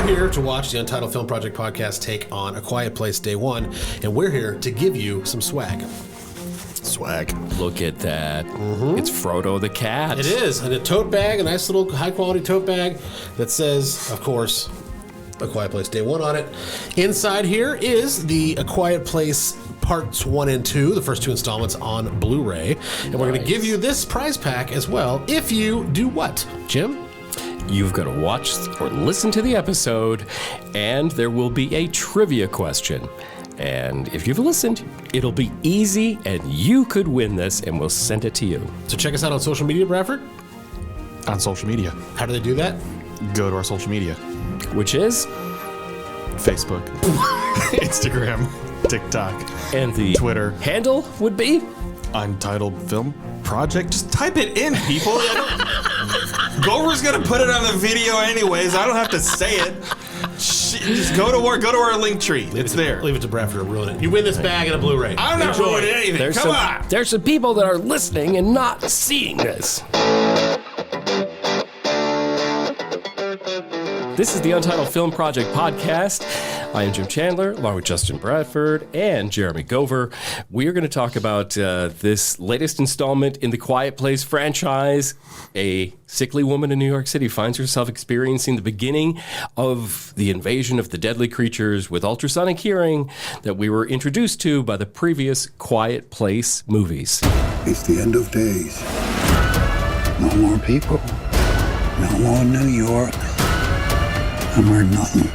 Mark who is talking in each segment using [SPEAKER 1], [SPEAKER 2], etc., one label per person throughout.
[SPEAKER 1] here to watch the Untitled Film Project Podcast take on A Quiet Place Day 1, and we're here to give you some swag.
[SPEAKER 2] Swag.
[SPEAKER 3] Look at that. Mm-hmm. It's Frodo the cat.
[SPEAKER 1] It is. And a tote bag, a nice little high-quality tote bag that says, of course, A Quiet Place Day 1 on it. Inside here is the A Quiet Place Parts 1 and 2, the first two installments on Blu-ray. And we're going to give you this prize pack as well if you do what, Jim?
[SPEAKER 3] You've got to watch or listen to the episode, and there will be a trivia question. And if you've listened, it'll be easy, and you could win this, and we'll send it to you.
[SPEAKER 1] So check us out on social media, Bradford.
[SPEAKER 2] On social media.
[SPEAKER 1] How do they do that?
[SPEAKER 2] Go to our social media.
[SPEAKER 3] Which is?
[SPEAKER 2] Facebook. Instagram. TikTok.
[SPEAKER 3] And the
[SPEAKER 2] Twitter.
[SPEAKER 3] Handle would be?
[SPEAKER 2] Untitled Film Project. Just type it in, people. Gover's going to put it on the video anyways. I don't have to say it. Just go to our link tree. It's there.
[SPEAKER 1] Leave it to Bradford to ruin it. You win this bag and a Blu-ray.
[SPEAKER 2] I'm not ruining anything. Come on.
[SPEAKER 3] There's some people that are listening and not seeing this. This is the Untitled Film Project Podcast. I am Jim Chandler, along with Justin Bradford and Jeremy Gover. We are going to talk about this latest installment in the Quiet Place franchise. A sickly woman in New York City finds herself experiencing the beginning of the invasion of the deadly creatures with ultrasonic hearing that we were introduced to by the previous Quiet Place movies.
[SPEAKER 4] It's the end of days. No more people. No more New York. No more nothing.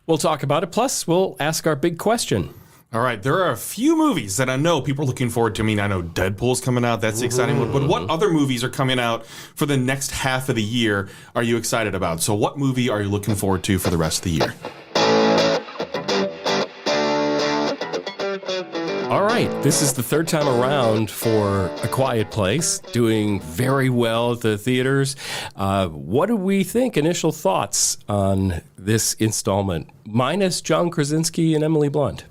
[SPEAKER 3] We'll talk about it, plus we'll ask our big question.
[SPEAKER 2] All right, there are a few movies that I know people are looking forward to. I mean, I know Deadpool's coming out. That's the exciting one. But what other movies are coming out for the next half of the year are you excited about? So what movie are you looking forward to for the rest of the year?
[SPEAKER 3] All right, this is the third time around for A Quiet Place, doing very well at the theaters. What do we think? Initial thoughts on this installment, minus John Krasinski and Emily Blunt.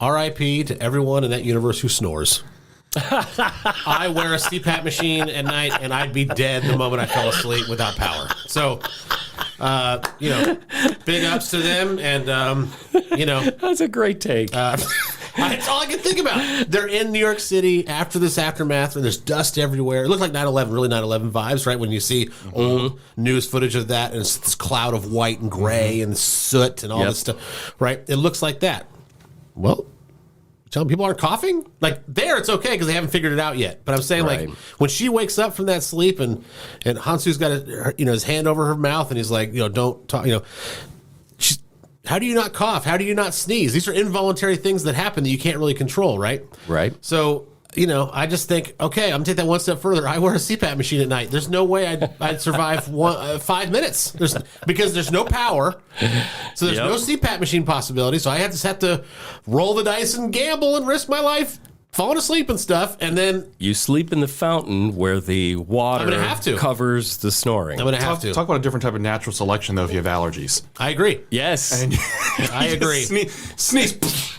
[SPEAKER 1] R.I.P. to everyone in that universe who snores. I wear a CPAP machine at night, and I'd be dead the moment I fell asleep without power. So, big ups to them, and,
[SPEAKER 3] That's a great take.
[SPEAKER 1] That's all I can think about. They're in New York City after this aftermath, and there's dust everywhere. It looked like 9/11, really 9/11 vibes, right? When you see old news footage of that, and it's this cloud of white and gray and soot and all this stuff, right? It looks like that. Well, telling people aren't coughing? Like, there, it's okay because they haven't figured it out yet. But I'm saying, like, when she wakes up from that sleep and Hansu's got his hand over her mouth, and he's like, don't talk, how do you not cough? How do you not sneeze? These are involuntary things that happen that you can't really control, right?
[SPEAKER 3] Right.
[SPEAKER 1] So, I just think, okay, I'm going to take that one step further. I wear a CPAP machine at night. There's no way I'd survive 5 minutes because there's no power. So there's no CPAP machine possibility. So I just have to roll the dice and gamble and risk my life falling asleep and stuff, and then
[SPEAKER 3] you sleep in the fountain where the water covers the snoring.
[SPEAKER 1] I'm going to have to.
[SPEAKER 2] Talk about a different type of natural selection, though, if you have allergies.
[SPEAKER 1] I agree.
[SPEAKER 3] Yes.
[SPEAKER 2] And
[SPEAKER 1] I agree.
[SPEAKER 2] Sneeze.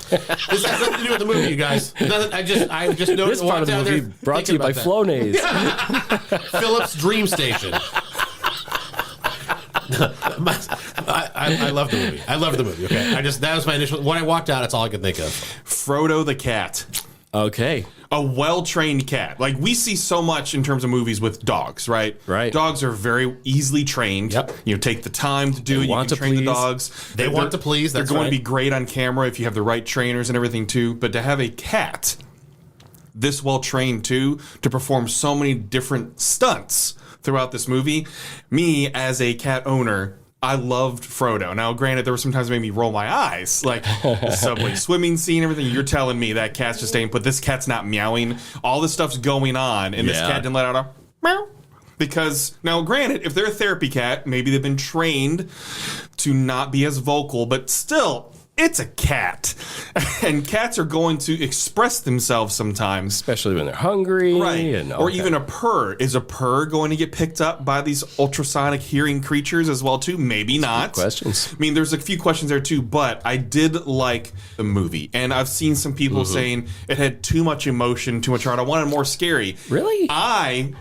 [SPEAKER 1] This has nothing to do with the movie, you guys. I just noticed.
[SPEAKER 3] This part of the movie brought to you by Flonase.
[SPEAKER 1] Phillips Dream Station. I love the movie. I love the movie. Okay, that was my initial. When I walked out, that's all I could think of.
[SPEAKER 2] Frodo the cat.
[SPEAKER 3] Okay.
[SPEAKER 2] A well-trained cat. Like, we see so much in terms of movies with dogs, right?
[SPEAKER 3] Right.
[SPEAKER 2] Dogs are very easily trained.
[SPEAKER 1] Yep.
[SPEAKER 2] Take the time to do it. You can train the dogs.
[SPEAKER 1] They want to please.
[SPEAKER 2] They're going to be great on camera if you have the right trainers and everything, too. But to have a cat this well-trained, too, to perform so many different stunts throughout this movie, me, as a cat owner, I loved Frodo. Now, granted, there were some times it made me roll my eyes, like the subway swimming scene, everything. You're telling me that cat's just staying put. This cat's not meowing. All this stuff's going on, and this cat didn't let out a meow. Because, now, granted, if they're a therapy cat, maybe they've been trained to not be as vocal, but still, it's a cat. And cats are going to express themselves sometimes.
[SPEAKER 3] Especially when they're hungry.
[SPEAKER 2] Right.
[SPEAKER 3] And
[SPEAKER 2] or even a purr. Is a purr going to get picked up by these ultrasonic hearing creatures as well, too? Maybe not.
[SPEAKER 3] Good questions.
[SPEAKER 2] I mean, there's a few questions there, too, but I did like the movie. And I've seen some people saying it had too much emotion, too much heart. I wanted more scary.
[SPEAKER 3] Really?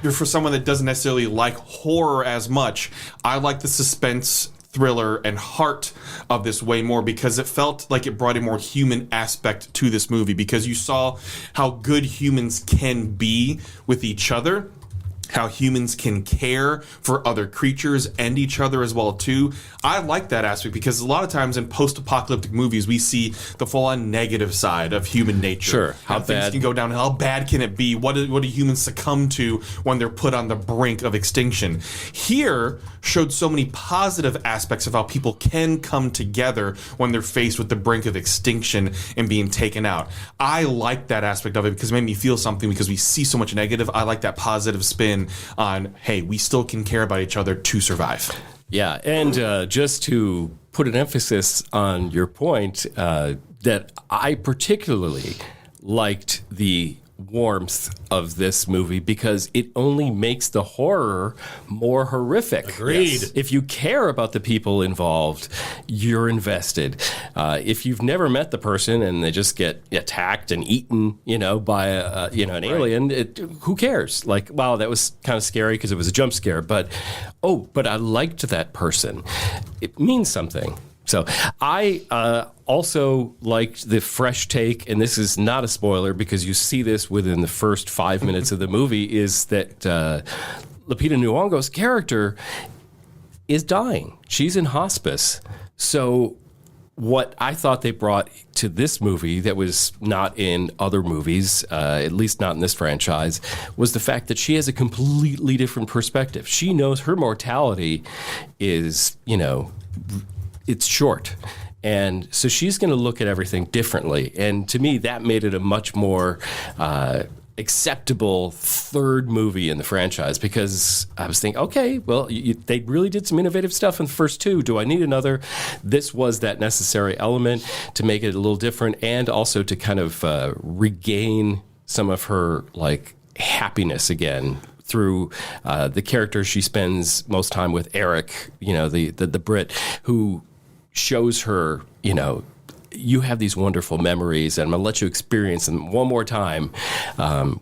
[SPEAKER 2] For someone that doesn't necessarily like horror as much, I like the suspense, thriller, and heart of this way more because it felt like it brought a more human aspect to this movie because you saw how good humans can be with each other, how humans can care for other creatures and each other as well too. I like that aspect because a lot of times in post-apocalyptic movies we see the full-on negative side of human nature.
[SPEAKER 3] Sure.
[SPEAKER 2] How things can go down. How bad can it be? What do humans succumb to when they're put on the brink of extinction? Here showed so many positive aspects of how people can come together when they're faced with the brink of extinction and being taken out. I like that aspect of it because it made me feel something because we see so much negative. I like that positive spin on, hey, we still can care about each other to survive.
[SPEAKER 3] Yeah, and just to put an emphasis on your point, that I particularly liked the warmth of this movie because it only makes the horror more horrific.
[SPEAKER 1] Agreed.
[SPEAKER 3] Yes. If you care about the people involved, you're invested. If you've never met the person and they just get attacked and eaten, by an alien, who cares? Like, wow, that was kind of scary because it was a jump scare. But I liked that person. It means something. So I also liked the fresh take, and this is not a spoiler because you see this within the first 5 minutes of the movie, is that Lupita Nyong'o's character is dying. She's in hospice. So what I thought they brought to this movie that was not in other movies, at least not in this franchise, was the fact that she has a completely different perspective. She knows her mortality is, it's short. And so she's going to look at everything differently. And to me, that made it a much more acceptable third movie in the franchise because I was thinking, okay, well, they really did some innovative stuff in the first two. Do I need another? This was that necessary element to make it a little different and also to kind of regain some of her, happiness again through the character she spends most time with, Eric, the Brit, who shows her, you have these wonderful memories and I'm going to let you experience them one more time,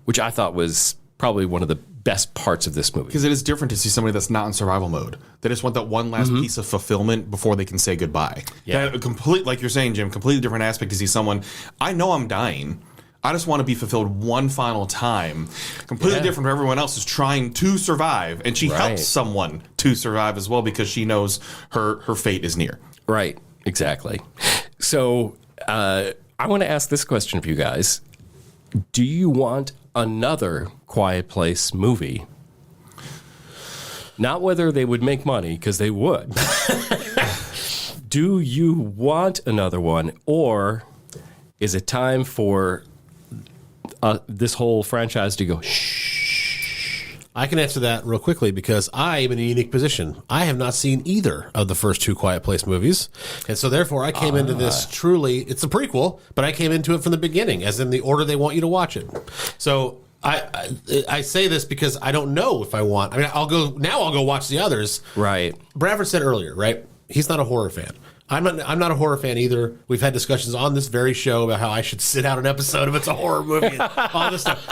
[SPEAKER 3] which I thought was probably one of the best parts of this movie.
[SPEAKER 2] Because it is different to see somebody that's not in survival mode. They just want that one last piece of fulfillment before they can say goodbye.
[SPEAKER 3] Yeah.
[SPEAKER 2] Like you're saying, Jim, completely different aspect to see someone, I know I'm dying. I just want to be fulfilled one final time. Completely different from everyone else who's trying to survive. And she helps someone to survive as well because she knows her fate is near.
[SPEAKER 3] Right, exactly. So I want to ask this question of you guys. Do you want another Quiet Place movie? Not whether they would make money, because they would. Do you want another one? Or is it time for this whole franchise to go, shh?
[SPEAKER 1] I can answer that real quickly because I am in a unique position. I have not seen either of the first two Quiet Place movies. And so therefore I came into this truly, it's a prequel, but I came into it from the beginning, as in the order they want you to watch it. So I say this because I don't know if I want. I mean, I'll go watch the others.
[SPEAKER 3] Right.
[SPEAKER 1] Bradford said earlier, right? He's not a horror fan. I'm not a horror fan either. We've had discussions on this very show about how I should sit out an episode if it's a horror movie and all this stuff.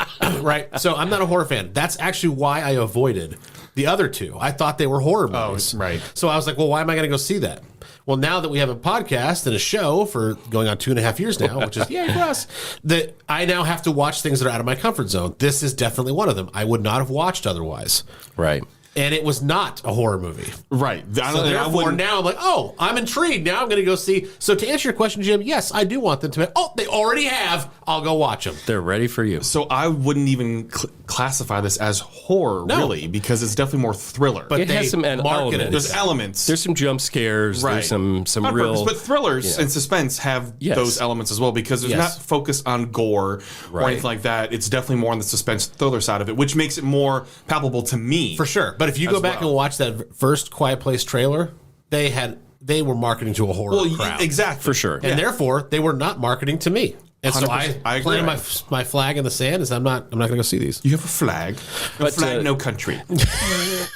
[SPEAKER 1] Right? So I'm not a horror fan. That's actually why I avoided the other two. I thought they were horror movies.
[SPEAKER 2] Oh, right.
[SPEAKER 1] So I was like, well, why am I going to go see that? Well, now that we have a podcast and a show for going on 2.5 years now, which is yay for us, that I now have to watch things that are out of my comfort zone. This is definitely one of them. I would not have watched otherwise.
[SPEAKER 3] Right.
[SPEAKER 1] And it was not a horror movie.
[SPEAKER 2] Right.
[SPEAKER 1] So therefore, now I'm like, oh, I'm intrigued. Now I'm going to go see. So to answer your question, Jim, yes, I do want them to. Oh, they already have. I'll go watch them.
[SPEAKER 3] They're ready for you.
[SPEAKER 2] So I wouldn't even classify this as horror, really, because it's definitely more thriller.
[SPEAKER 3] But it has some elements.
[SPEAKER 2] There's elements.
[SPEAKER 3] There's some jump scares.
[SPEAKER 2] Right.
[SPEAKER 3] There's some real.
[SPEAKER 2] But thrillers and suspense have those elements as well because there's not focused on gore or anything like that. It's definitely more on the suspense thriller side of it, which makes it more palpable to me.
[SPEAKER 1] For sure. But if you go back and watch that first Quiet Place trailer, they had they were marketing to a horror crowd.
[SPEAKER 2] Exactly.
[SPEAKER 3] For sure.
[SPEAKER 1] And therefore, they were not marketing to me. And so I
[SPEAKER 2] agree.
[SPEAKER 1] planted my flag in the sand is I'm not going to go see these.
[SPEAKER 2] You have a flag.
[SPEAKER 3] But,
[SPEAKER 2] no country.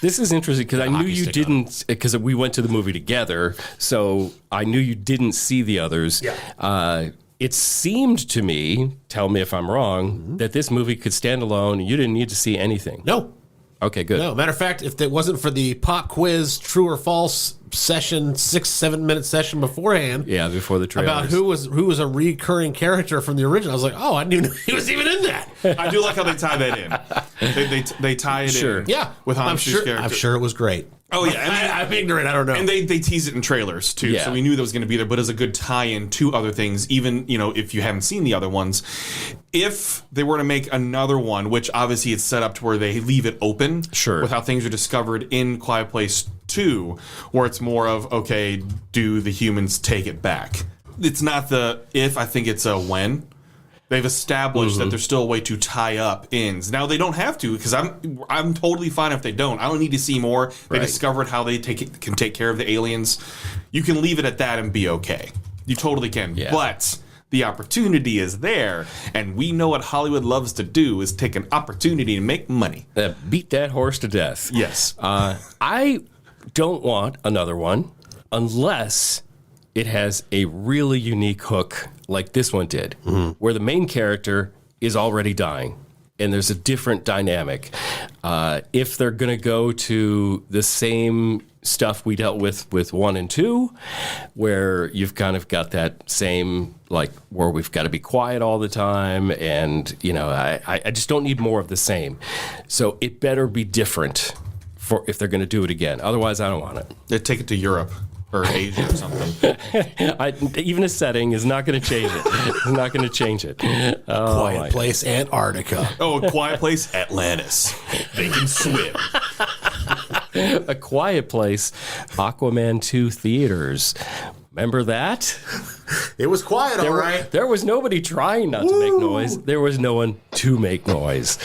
[SPEAKER 3] This is interesting because I knew you didn't, because we went to the movie together, so I knew you didn't see the others.
[SPEAKER 1] Yeah.
[SPEAKER 3] It seemed to me, tell me if I'm wrong, that this movie could stand alone and you didn't need to see anything.
[SPEAKER 1] No.
[SPEAKER 3] Okay, good.
[SPEAKER 1] No, matter of fact, if it wasn't for the pop quiz, true or false session, 6-7 minute session beforehand,
[SPEAKER 3] Yeah, before the trailers.
[SPEAKER 1] about who was a recurring character from the original, I was like, oh, I didn't even know he was even in that.
[SPEAKER 2] I do like how they tie that in. They tie it in.
[SPEAKER 1] Yeah,
[SPEAKER 2] With Hans' character.
[SPEAKER 1] I'm sure it was great.
[SPEAKER 2] Oh, yeah.
[SPEAKER 1] I'm ignorant. I don't know.
[SPEAKER 2] And they tease it in trailers, too.
[SPEAKER 3] Yeah.
[SPEAKER 2] So we knew that was going to be there, but as a good tie-in to other things, even, if you haven't seen the other ones, if they were to make another one, which obviously it's set up to where they leave it open.
[SPEAKER 3] Sure.
[SPEAKER 2] With how things are discovered in Quiet Place 2, where it's more of, okay, do the humans take it back? It's not the if, I think it's a when. They've established that there's still a way to tie up ends. Now they don't have to, because I'm totally fine if they don't. I don't need to see more. They discovered how they can take care of the aliens. You can leave it at that and be okay. You totally can.
[SPEAKER 3] Yeah.
[SPEAKER 2] But the opportunity is there, and we know what Hollywood loves to do is take an opportunity to make money.
[SPEAKER 3] Beat that horse to death.
[SPEAKER 2] Yes.
[SPEAKER 3] I don't want another one unless it has a really unique hook like this one did, where the main character is already dying and there's a different dynamic. If they're going to go to the same stuff we dealt with 1 and 2, where you've kind of got that same, like, where we've got to be quiet all the time, and, I just don't need more of the same. So it better be different for if they're going to do it again. Otherwise, I don't want it.
[SPEAKER 2] They take it to Europe. Or Asia or something.
[SPEAKER 3] Even a setting is not going to change it. It's not going to change it.
[SPEAKER 1] Quiet Place, Antarctica.
[SPEAKER 2] Oh, A Quiet Place, Atlantis. They can swim.
[SPEAKER 3] A Quiet Place, Aquaman 2 theaters. Remember that?
[SPEAKER 1] It was quiet, all right.
[SPEAKER 3] There was nobody trying not to make noise. There was no one to make noise.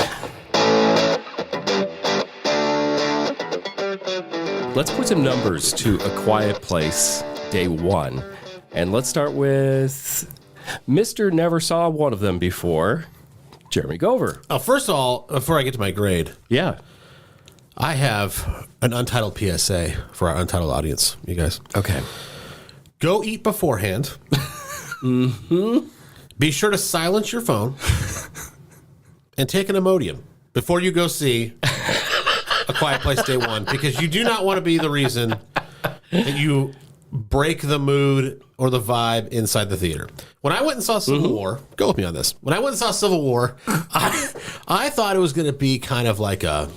[SPEAKER 3] Let's put some numbers to A Quiet Place Day 1. And let's start with Mr. Never Saw One of Them Before, Jeremy Gover.
[SPEAKER 1] First of all, before I get to my grade,
[SPEAKER 3] Yeah.
[SPEAKER 1] I have an untitled PSA for our untitled audience, you guys.
[SPEAKER 3] Okay.
[SPEAKER 1] Go eat beforehand. Be sure to silence your phone. And take an Imodium before you go see A Quiet Place Day 1, because you do not want to be the reason that you break the mood or the vibe inside the theater. When I went and saw Civil War, go with me on this. When I went and saw Civil War, I thought it was going to be kind of like a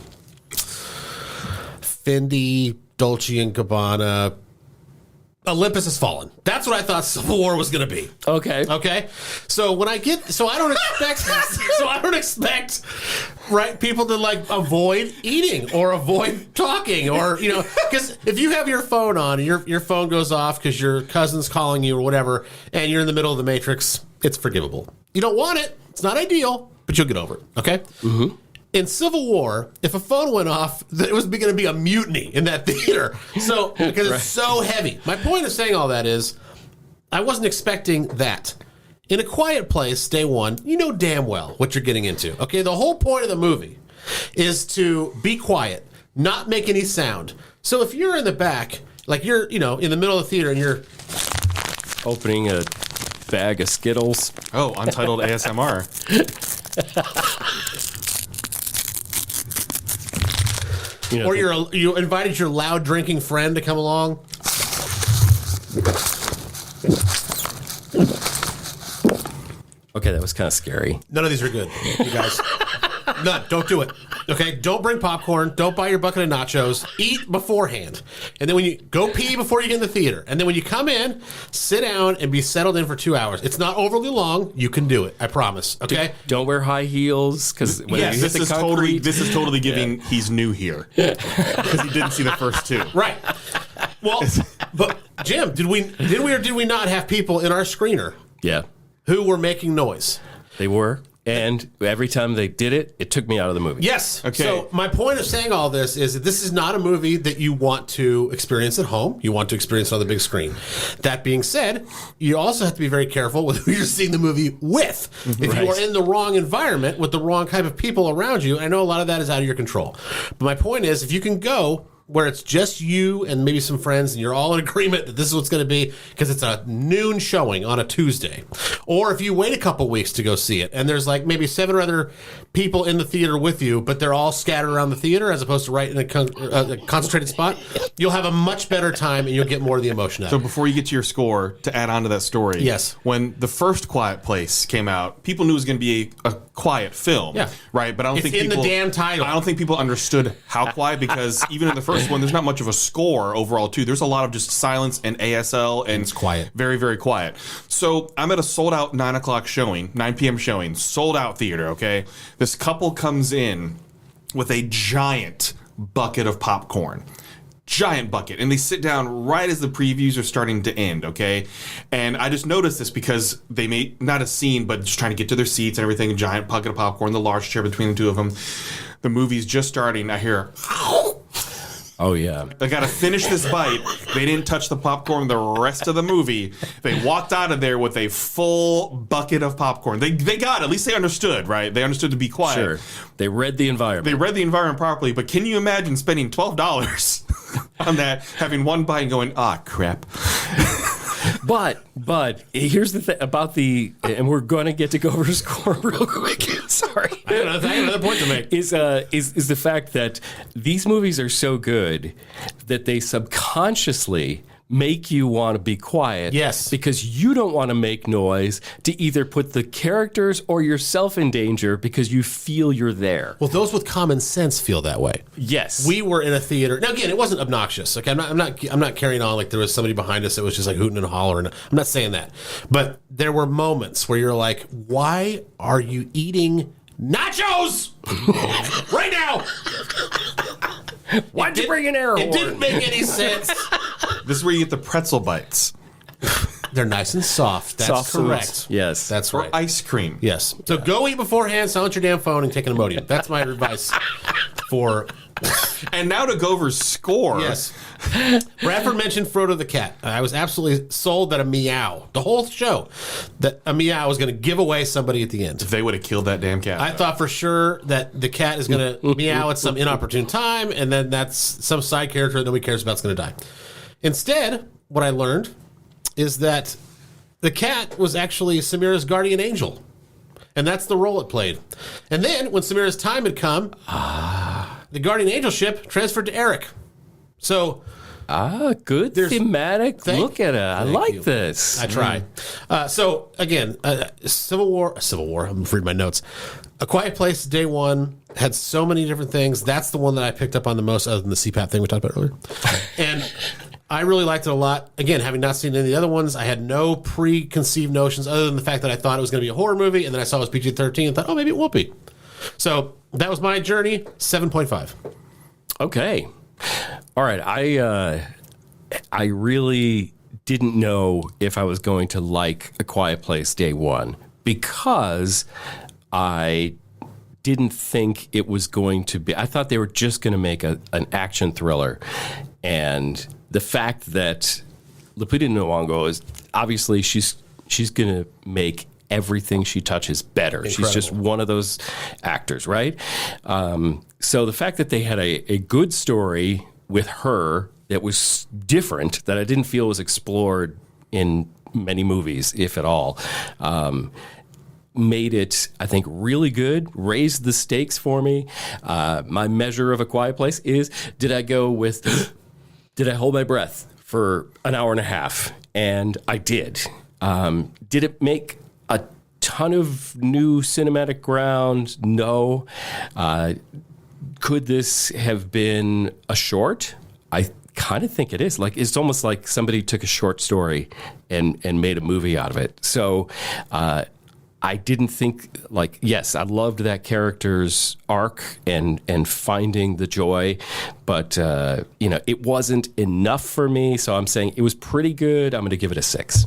[SPEAKER 1] Fendi, Dolce & Gabbana, Olympus Has Fallen. That's what I thought Civil War was going to be.
[SPEAKER 3] Okay.
[SPEAKER 1] So when I don't expect right people to like avoid eating or avoid talking, or because if you have your phone on and your phone goes off because your cousin's calling you or whatever, and you're in the middle of the Matrix, it's forgivable. You don't want it. It's not ideal, but you'll get over it. Okay. Mm-hmm. In Civil War, if a phone went off, it was going to be a mutiny in that theater. So, because it's so heavy. My point of saying all that is, I wasn't expecting that. In A Quiet Place, Day 1, you know damn well what you're getting into. Okay, the whole point of the movie is to be quiet, not make any sound. So if you're in the back, like you're, in the middle of the theater and you're
[SPEAKER 3] Opening a bag of Skittles.
[SPEAKER 2] Oh, Untitled ASMR.
[SPEAKER 1] or you invited your loud drinking friend to come along.
[SPEAKER 3] Okay, that was kind of scary.
[SPEAKER 1] None of these are good, you guys. None. Don't do it. Okay? Don't bring popcorn. Don't buy your bucket of nachos. Eat beforehand. And then when you go pee before you get in the theater. And then when you come in, sit down and be settled in for 2 hours. It's not overly long. You can do it. I promise. Okay?
[SPEAKER 3] Don't wear high heels, because when
[SPEAKER 2] Yes,
[SPEAKER 3] you hit
[SPEAKER 2] this
[SPEAKER 3] the
[SPEAKER 2] is
[SPEAKER 3] concrete...
[SPEAKER 2] this is totally giving he's new here. Because he didn't see the first two.
[SPEAKER 1] Right. Well, but Jim, did we or did we not have people in our screener
[SPEAKER 3] Yeah,
[SPEAKER 1] who were making noise?
[SPEAKER 3] they were. And every time they did it, it took me out of the movie.
[SPEAKER 1] Yes.
[SPEAKER 2] Okay.
[SPEAKER 1] So my point of saying all this is that this is not a movie that you want to experience at home. You want to experience it on the big screen. That being said, you also have to be very careful with who you're seeing the movie with. If you are in the wrong environment with the wrong type of people around you, I know a lot of that is out of your control. But my point is, if you can go where it's just you and maybe some friends and you're all in agreement that this is what's going to be because it's a noon showing on a Tuesday. Or if you wait a couple weeks to go see it and there's like maybe 7 or other people in the theater with you, but they're all scattered around the theater as opposed to right in a concentrated spot, you'll have a much better time and you'll get more of the emotion out
[SPEAKER 2] So
[SPEAKER 1] of it.
[SPEAKER 2] before you get to your score, to add on to that story,
[SPEAKER 1] Yes.
[SPEAKER 2] when the first Quiet Place came out, people knew it was going to be a quiet film,
[SPEAKER 1] Yeah.
[SPEAKER 2] right? But I don't
[SPEAKER 1] It's
[SPEAKER 2] think
[SPEAKER 1] in the
[SPEAKER 2] people,
[SPEAKER 1] damn title.
[SPEAKER 2] I don't think people understood how quiet because even in the first one, there's not much of a score overall. Too, there's a lot of just silence and ASL, and
[SPEAKER 1] it's quiet,
[SPEAKER 2] very very quiet. So I'm at a sold out 9 p.m. showing, sold out theater. Okay, this couple comes in with a giant bucket of popcorn. Giant bucket, and they sit down right as the previews are starting to end, okay? And I just noticed this because they made, not a scene, but just trying to get to their seats and everything, a giant bucket of popcorn, the large chair between the two of them. The movie's just starting, I hear,
[SPEAKER 3] Oh, yeah.
[SPEAKER 2] I gotta finish this bite. They didn't touch the popcorn the rest of the movie. They walked out of there with a full bucket of popcorn. They got it. At least they understood, right? They understood to be quiet.
[SPEAKER 3] Sure. They read the environment.
[SPEAKER 2] They read the environment properly, but can you imagine spending $12 on that, having one bite and going, crap.
[SPEAKER 3] But here's the thing about and we're going to get to go over the score real quick. Sorry.
[SPEAKER 1] I have another point to make.
[SPEAKER 3] Is the fact that these movies are so good that they subconsciously make you want to be quiet.
[SPEAKER 1] Yes.
[SPEAKER 3] Because you don't want to make noise to either put the characters or yourself in danger because you feel you're there.
[SPEAKER 1] Well, those with common sense feel that way.
[SPEAKER 3] Yes.
[SPEAKER 1] We were in a theater. Now, again, it wasn't obnoxious. Okay, I'm not carrying on like there was somebody behind us that was just like hooting and hollering. I'm not saying that. But there were moments where you're like, why are you eating nachos right now?
[SPEAKER 3] Why'd you bring an air horn?
[SPEAKER 1] It didn't make any sense.
[SPEAKER 2] This is where you get the pretzel bites.
[SPEAKER 1] They're nice and soft. That's
[SPEAKER 3] Soft
[SPEAKER 1] correct.
[SPEAKER 3] foods. Yes.
[SPEAKER 1] That's
[SPEAKER 2] Or
[SPEAKER 1] right.
[SPEAKER 2] ice cream.
[SPEAKER 1] Yes. So go eat beforehand, silence your damn phone, and take an Imodium. That's my advice for...
[SPEAKER 2] And now to Gover's score.
[SPEAKER 1] Yes. Bradford mentioned Frodo the cat. I was absolutely sold that a meow, the whole show, that a meow was going to give away somebody at the end.
[SPEAKER 2] They would have killed that damn cat.
[SPEAKER 1] I thought for sure that the cat is going to meow at some inopportune time, and then that's some side character that nobody cares about is going to die. Instead, what I learned is that the cat was actually Samira's guardian angel, and that's the role it played. And then, when Samira's time had come, the guardian angel ship transferred to Eric. So...
[SPEAKER 3] good thematic look at it. I like
[SPEAKER 1] you.
[SPEAKER 3] this.
[SPEAKER 1] I try. So again, Civil War. I'm reading my notes. A Quiet Place Day One had so many different things. That's the one that I picked up on the most, other than the CPAP thing we talked about earlier. And I really liked it a lot. Again, having not seen any of the other ones, I had no preconceived notions other than the fact that I thought it was going to be a horror movie, and then I saw it was PG-13 and thought, oh, maybe it won't be. So that was my journey. 7.5.
[SPEAKER 3] Okay. All right. I really didn't know if I was going to like A Quiet Place Day One because I didn't think it was going to be. I thought they were just going to make an action thriller. And the fact that Lupita Nyong'o is obviously she's going to make everything she touches better.
[SPEAKER 1] Incredible.
[SPEAKER 3] She's just one of those actors, right? So the fact that they had a good story with her that was different, that I didn't feel was explored in many movies, if at all, made it, I think, really good, raised the stakes for me. My measure of A Quiet Place is, did I hold my breath for an hour and a half? And I did. Did it make a ton of new cinematic ground? No. Could this have been a short? I kind of think it is. Like, it's almost like somebody took a short story and made a movie out of it. So I didn't think, like, yes, I loved that character's arc and finding the joy, but it wasn't enough for me. So I'm saying it was pretty good. I'm going to give it a 6.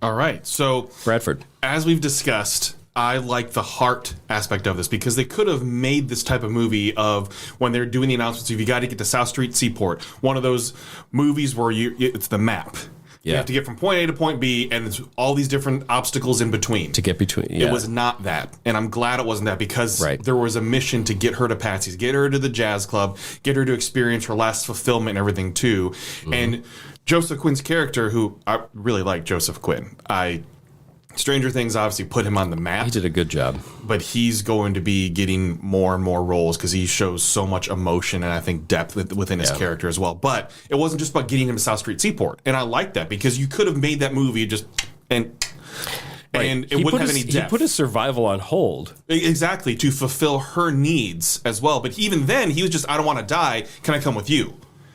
[SPEAKER 2] All right. So
[SPEAKER 3] Bradford.
[SPEAKER 2] as we've discussed, I like the heart aspect of this because they could have made this type of movie of when they're doing the announcements of you got to get to South Street Seaport, one of those movies where it's the map. You have to get from point A to point B, and there's all these different obstacles in between.
[SPEAKER 3] To get between, yeah.
[SPEAKER 2] It was not that, and I'm glad it wasn't that because there was a mission to get her to Patsy's, get her to the jazz club, get her to experience her last fulfillment and everything too. Mm-hmm. And Joseph Quinn's character, who I really like Joseph Quinn. Stranger Things obviously put him on the map.
[SPEAKER 3] He did a good job.
[SPEAKER 2] But he's going to be getting more and more roles because he shows so much emotion and I think depth within his character as well. But it wasn't just about getting him to South Street Seaport. And I like that because you could have made that movie and it wouldn't have any depth.
[SPEAKER 3] He put his survival on hold.
[SPEAKER 2] Exactly, to fulfill her needs as well. But even then, he was just, I don't want to die. Can I come with you?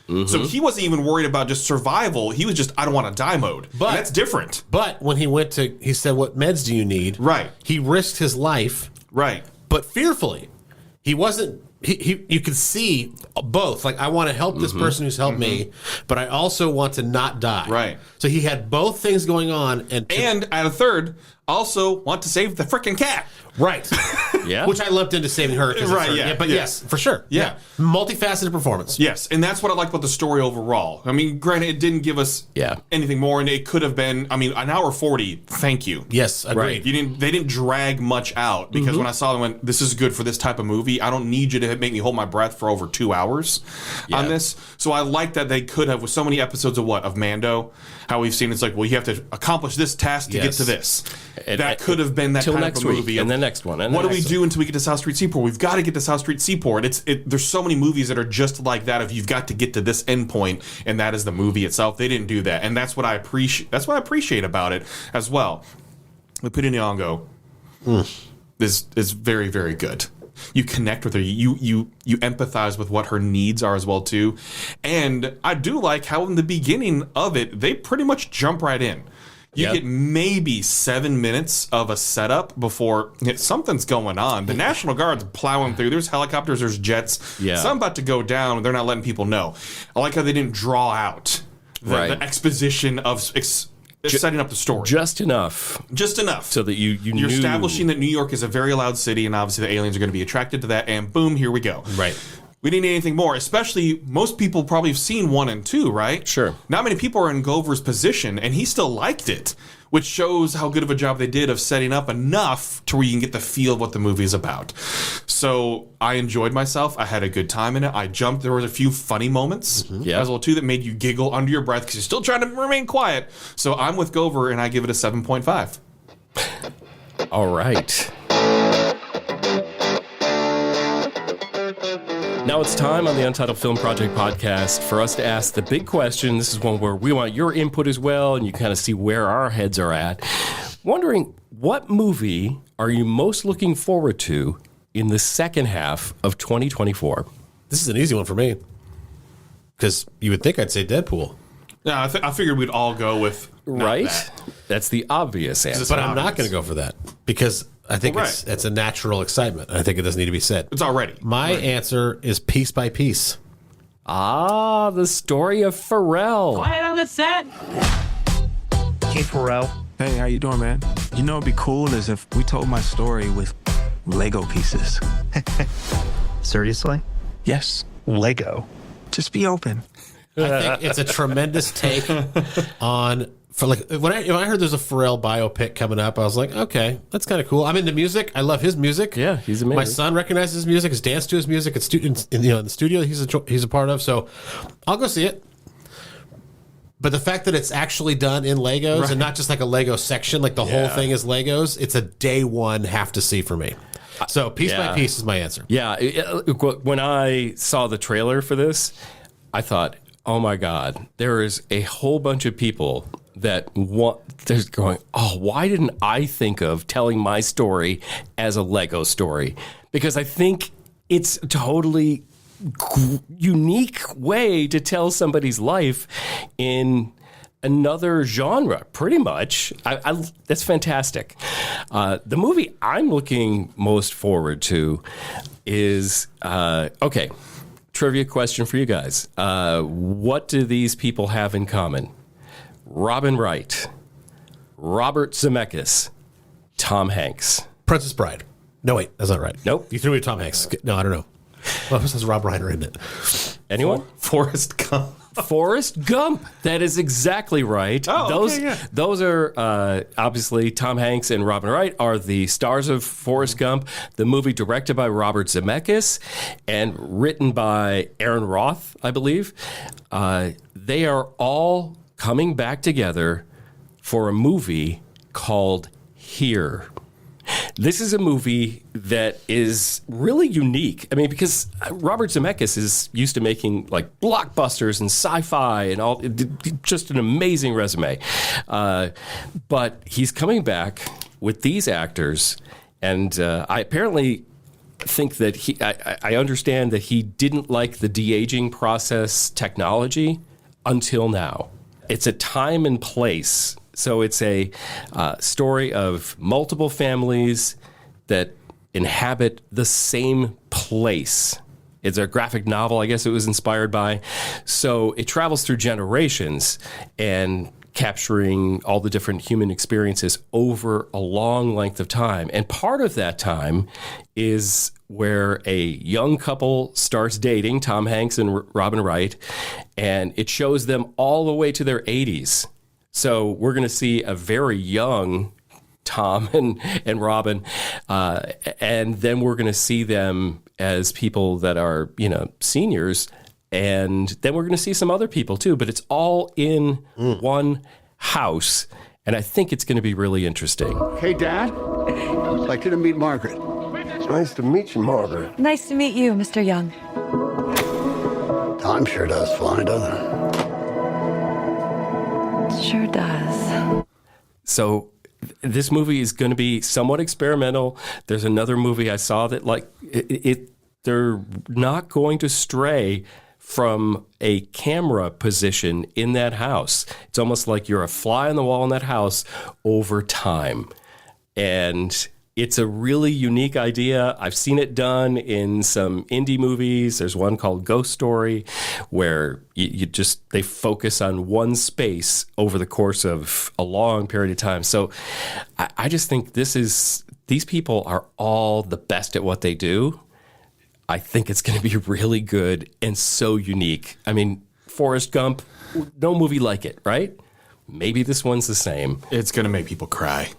[SPEAKER 2] Mm-hmm. So he wasn't even worried about just survival. He was just, I don't want to die mode. But and that's different.
[SPEAKER 1] But when he said, what meds do you need?
[SPEAKER 2] Right.
[SPEAKER 1] He risked his life.
[SPEAKER 2] Right.
[SPEAKER 1] But fearfully. He wasn't, you could see both. Like, I want to help this person who's helped me, but I also want to not die.
[SPEAKER 2] Right.
[SPEAKER 1] So he had both things going on. And
[SPEAKER 2] at a third, also want to save the frickin' cat.
[SPEAKER 1] Right.
[SPEAKER 3] Yeah.
[SPEAKER 1] Which I lumped into saving her.
[SPEAKER 2] Right, yeah.
[SPEAKER 1] But yes, for sure.
[SPEAKER 2] Yeah.
[SPEAKER 1] Multifaceted performance.
[SPEAKER 2] Yes, and that's what I like about the story overall. I mean, granted, it didn't give us anything more, and it could have been, I mean, an hour 40, thank you.
[SPEAKER 1] Yes, agreed.
[SPEAKER 2] Right. They didn't drag much out, because when I saw them, I went, this is good for this type of movie. I don't need you to make me hold my breath for over 2 hours on this. So I like that they could have, with so many episodes of Mando, how we've seen it's like, well, you have to accomplish this task to get to this. That could have been that kind of a movie.
[SPEAKER 3] And the next one.
[SPEAKER 2] What do we do until we get to South Street Seaport? We've got to get to South Street Seaport. There's so many movies that are just like that. If you've got to get to this end point, and that is the movie itself. They didn't do that, and that's what I appreciate. That's what I appreciate about it as well. Lupita Nyong'o is very, very good. You connect with her. You empathize with what her needs are as well too. And I do like how in the beginning of it, they pretty much jump right in. You get maybe 7 minutes of a setup before something's going on. The National Guard's plowing through. There's helicopters, there's jets. Yeah. Something about to go down. They're not letting people know. I like how they didn't draw out the exposition of setting up the story.
[SPEAKER 3] Just enough.
[SPEAKER 2] So
[SPEAKER 3] that you're
[SPEAKER 2] establishing that New York is a very loud city, and obviously the aliens are going to be attracted to that, and boom, here we go.
[SPEAKER 1] Right.
[SPEAKER 2] We didn't need anything more, especially most people probably have seen 1 and 2, right?
[SPEAKER 3] Sure.
[SPEAKER 2] Not many people are in Glover's position, and he still liked it, which shows how good of a job they did of setting up enough to where you can get the feel of what the movie is about. So I enjoyed myself. I had a good time in it. I jumped. There were a few funny moments as well, too, that made you giggle under your breath because you're still trying to remain quiet. So I'm with Glover, and I give it a 7.5.
[SPEAKER 3] All right. Now it's time on the Untitled Film Project Podcast for us to ask the big question. This is one where we want your input as well, and you kind of see where our heads are at. Wondering, what movie are you most looking forward to in the second half of 2024?
[SPEAKER 1] This is an easy one for me, because you would think I'd say Deadpool.
[SPEAKER 2] Yeah, I figured we'd all go with that.
[SPEAKER 3] That's the obvious answer.
[SPEAKER 1] But I'm not going to go for that, because I think it's a natural excitement. I think it doesn't need to be said.
[SPEAKER 2] It's already.
[SPEAKER 1] My answer is Piece by Piece.
[SPEAKER 3] Ah, the story of Pharrell.
[SPEAKER 5] Quiet on the set.
[SPEAKER 6] Hey, Pharrell.
[SPEAKER 7] Hey, how you doing, man? You know, it'd be cool is if we told my story with Lego pieces.
[SPEAKER 6] Seriously?
[SPEAKER 7] Yes.
[SPEAKER 6] Lego.
[SPEAKER 7] Just be open.
[SPEAKER 1] I think it's a tremendous take on... when I heard there's a Pharrell biopic coming up, I was like, okay, that's kind of cool. I'm into music. I love his music.
[SPEAKER 3] Yeah, he's amazing.
[SPEAKER 1] My son recognizes his music, has danced to his music. It's in the studio he's a part of. So I'll go see it. But the fact that it's actually done in Legos and not just like a Lego section, like the whole thing is Legos, it's a day one have to see for me. So Piece by Piece is my answer.
[SPEAKER 3] Yeah, when I saw the trailer for this, I thought, oh my God, there is a whole bunch of people that they're going, oh, why didn't I think of telling my story as a Lego story? Because I think it's a totally unique way to tell somebody's life in another genre, pretty much. That's fantastic. The movie I'm looking most forward to is, okay, trivia question for you guys. What do these people have in common? Robin Wright, Robert Zemeckis, Tom Hanks.
[SPEAKER 1] Princess Bride. No, wait, that's not right.
[SPEAKER 3] Nope.
[SPEAKER 1] You threw me to Tom Hanks. No, I don't know. Well, this has Rob Reiner in it.
[SPEAKER 3] Anyone?
[SPEAKER 2] Forrest Gump.
[SPEAKER 3] Forrest Gump. That is exactly right.
[SPEAKER 2] Oh, okay,
[SPEAKER 3] those are obviously Tom Hanks and Robin Wright are the stars of Forrest Gump, the movie directed by Robert Zemeckis and written by Aaron Roth, I believe. They are all coming back together for a movie called Here. This is a movie that is really unique. I mean, because Robert Zemeckis is used to making like blockbusters and sci-fi and all, just an amazing resume. But he's coming back with these actors, and I apparently think that I understand that he didn't like the de-aging process technology until now. It's a time and place. So it's a story of multiple families that inhabit the same place. It's a graphic novel, I guess it was inspired by. So it travels through generations and capturing all the different human experiences over a long length of time. And part of that time is where a young couple starts dating, Tom Hanks and Robin Wright, and it shows them all the way to their 80s. So we're going to see a very young Tom and Robin, and then we're going to see them as people that are, seniors, and then we're going to see some other people too. But it's all in one house, and I think it's going to be really interesting.
[SPEAKER 5] Hey, Dad. I'd like you to meet Margaret.
[SPEAKER 4] It's nice to meet you, Margaret.
[SPEAKER 8] Nice to meet you, Mr. Young.
[SPEAKER 4] Time sure does fly, doesn't it?
[SPEAKER 8] Sure does.
[SPEAKER 3] So this movie is going to be somewhat experimental. There's another movie I saw that they're not going to stray from a camera position in that house. It's almost like you're a fly on the wall in that house over time. And it's a really unique idea. I've seen it done in some indie movies. There's one called Ghost Story where they focus on one space over the course of a long period of time. So I just think these people are all the best at what they do. I think it's going to be really good and so unique. I mean, Forrest Gump, no movie like it, right? Maybe this one's the same.
[SPEAKER 2] It's going to make people cry.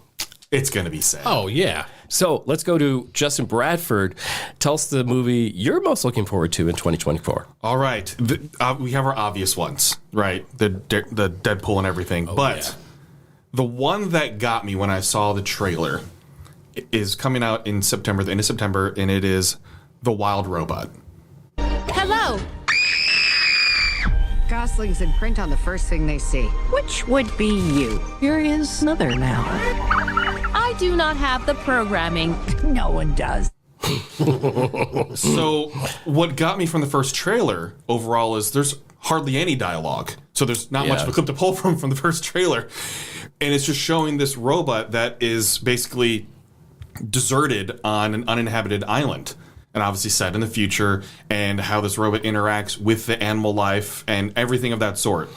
[SPEAKER 2] It's going to be sad.
[SPEAKER 1] Oh, yeah.
[SPEAKER 3] So let's go to Justin Bradford. Tell us the movie you're most looking forward to in 2024.
[SPEAKER 2] All right. We have our obvious ones, right? The Deadpool and everything. The one that got me when I saw the trailer is coming out in September, the end of September, and it is The Wild Robot.
[SPEAKER 9] Hello.
[SPEAKER 10] Goslings in print on the first thing they see. Which would be you? You're his mother now.
[SPEAKER 9] I do not have the programming.
[SPEAKER 10] No one does.
[SPEAKER 2] So what got me from the first trailer overall is there's hardly any dialogue. So there's not much of a clip to pull from the first trailer. And it's just showing this robot that is basically deserted on an uninhabited island. And obviously set in the future, and how this robot interacts with the animal life and everything of that sort.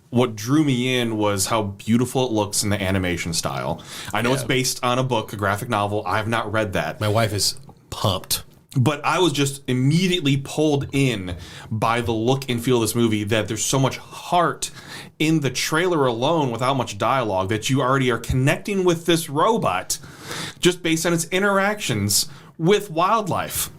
[SPEAKER 2] What drew me in was how beautiful it looks in the animation style. I know it's based on a book, a graphic novel. I have not read that.
[SPEAKER 1] My wife is pumped.
[SPEAKER 2] But I was just immediately pulled in by the look and feel of this movie, that there's so much heart in the trailer alone without much dialogue that you already are connecting with this robot just based on its interactions with wildlife.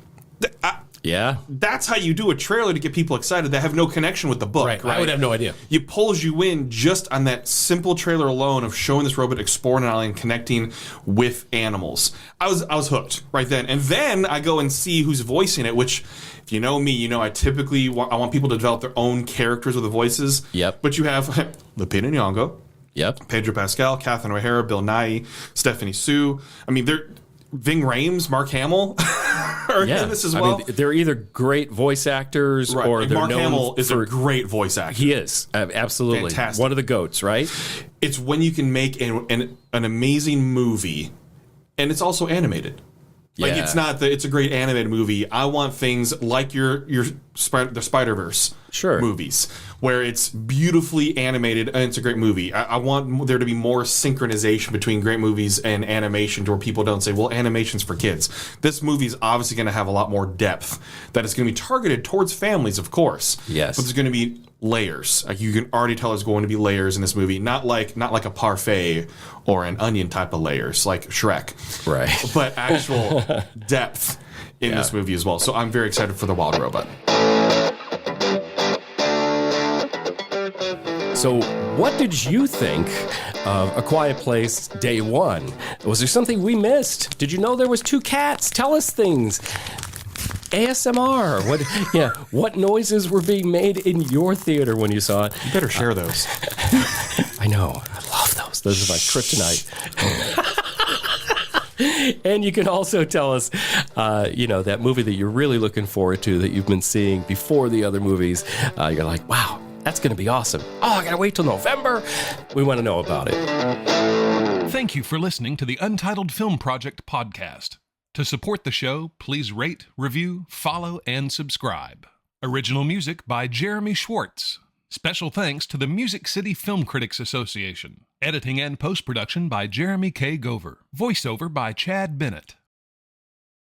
[SPEAKER 2] That's how you do a trailer to get people excited that have no connection with the book.
[SPEAKER 1] Right. I would have no idea.
[SPEAKER 2] It pulls you in just on that simple trailer alone of showing this robot exploring an island, connecting with animals. I was hooked right then. And then I go and see who's voicing it, which, if you know me, you know I typically want people to develop their own characters with the voices.
[SPEAKER 3] Yep.
[SPEAKER 2] But you have Lupita Nyong'o.
[SPEAKER 3] Yep.
[SPEAKER 2] Pedro Pascal, Catherine O'Hara, Bill Nighy, Stephanie Sue. I mean, Ving Rhames, Mark Hamill are in this as well.
[SPEAKER 3] I mean, they're either great voice actors or they're
[SPEAKER 2] Mark
[SPEAKER 3] known
[SPEAKER 2] Hamill is
[SPEAKER 3] for
[SPEAKER 2] a great voice actor.
[SPEAKER 3] He is. Absolutely.
[SPEAKER 2] Fantastic.
[SPEAKER 3] One of the GOATs, right?
[SPEAKER 2] It's when you can make an amazing movie, and it's also animated. Like, it's not it's a great animated movie. I want things like the Spider-Verse. movies, where it's beautifully animated and it's a great movie. I want there to be more synchronization between great movies and animation, to where people don't say, well, animation's for kids. This movie is obviously going to have a lot more depth, that it's going to be targeted towards families, of course.
[SPEAKER 3] Yes.
[SPEAKER 2] But there's going to be layers. Like, you can already tell there's going to be layers in this movie, not like a parfait or an onion type of layers like Shrek.
[SPEAKER 3] Right.
[SPEAKER 2] But actual depth in this movie as well. So I'm very excited for The Wild Robot.
[SPEAKER 3] So what did you think of A Quiet Place Day One? Was there something we missed? Did you know there was 2 cats? Tell us things. ASMR. What noises were being made in your theater when you saw it?
[SPEAKER 2] You better share those.
[SPEAKER 3] I know. I love those. Those are my kryptonite. And you can also tell us, that movie that you're really looking forward to, that you've been seeing before the other movies. You're like, wow, that's going to be awesome. Oh, I got to wait till November. We want to know about it.
[SPEAKER 11] Thank you for listening to the Untitled Film Project Podcast. To support the show, please rate, review, follow, and subscribe. Original music by Jeremy Schwartz. Special thanks to the Music City Film Critics Association. Editing and post-production by Jeremy K. Gover. Voiceover by Chad Bennett.